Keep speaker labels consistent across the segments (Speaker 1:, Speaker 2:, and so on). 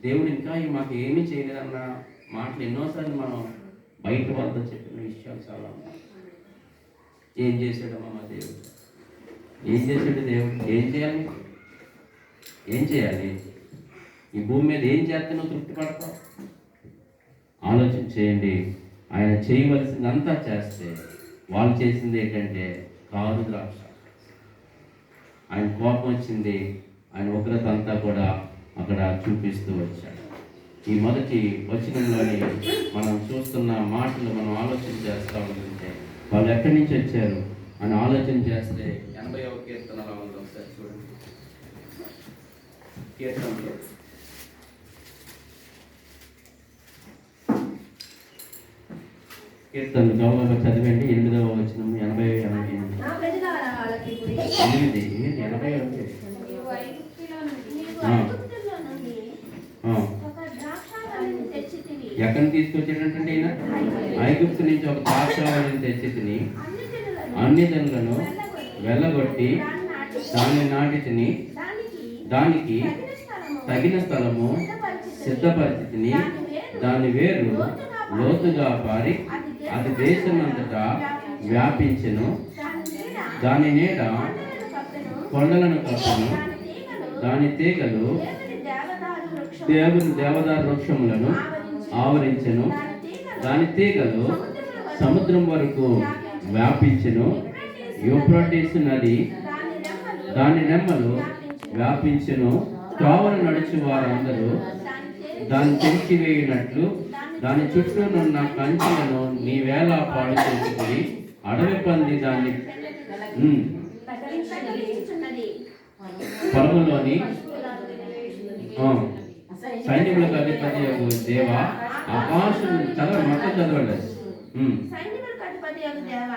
Speaker 1: దేవుడు ఇంకా మాకు ఏమీ చేయలేదన్న మాటలు ఎన్నోసార్లు మనం బయట వాళ్ళతో చెప్పిన విషయాలు చాలా ఉన్నాయి. ఏం చేశాడమ్మా మా దేవుడు? ఏం చేశాడు దేవుడు? ఏం చేయాలి? ఏం చేయాలి? ఈ భూమి మీద ఏం చేస్తే నువ్వు తృప్తి పడతావు? ఆలోచన చేయండి. ఆయన చేయవలసిందంతా చేస్తే వాళ్ళు చేసింది ఏంటంటే కారు ద్రాక్ష. ఆయన కోపం వచ్చింది, ఆయన ఉగ్రత అంతా కూడా అక్కడ చూపిస్తూ వచ్చాడు. ఈ మొదటి వచనంలోని మనం చూస్తున్న మాటలు మనం ఆలోచన చేస్తూ ఉంటుంటే వాళ్ళు ఎక్కడి నుంచి వచ్చారు అని ఆలోచన చేస్తే 80వ కీర్తనలో ఉంది. ఒకసారి చూడండి. కీర్తనలో కీర్తనలు గౌరవంగా చదివండి. 8వ వచనం 80 ఎక్కడి తీసుకొచ్చాడంటే ఈయన ఐగుప్తు నుంచి ఒక ద్రాక్షావళిని తెచ్చి తిని అన్ని జనులను వెళ్ళగొట్టి దాన్ని నాటి తిని దానికి తగిన స్థలము సిద్ధపరిచితిని దాని వేరు లోతుగా పారి అది దేశమంతటా వ్యాపించెను. దాని నీడ కొండలను కప్పును. దాని తీగలు దేవుని దేవదారు వృక్షములను ఆవరించెను. దాని తీగలు సముద్రం వరకు వ్యాపించెను. యూఫ్రటీసు నది దాని నెమ్మలు వ్యాపించెను. త్రోవను నడిచి వారందరూ దాన్ని తెంచివేయునట్లు దాని చుట్టూనున్న కంచెలను నీవేళ పాడు చేసుకుని అడవి పంది దాన్ని పొలములోని సైన్యములకు అధిపతి దేవ ఆకాశం చదవండి, మొత్తం చదవండి.
Speaker 2: సైన్యములకు అధిపతి దేవ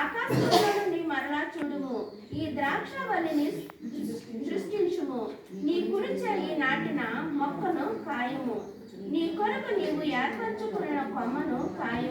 Speaker 2: ఆకాశంలో నుండి మరలా చూడుము, ఈ ద్రాక్షావల్లిని సృష్టించుము, నీ కుడి చెయ్యి నాటిన మొక్కను కాయము, నీ కొరకు నీవు ఏర్పరచుకున్న కొమ్మను కాయము.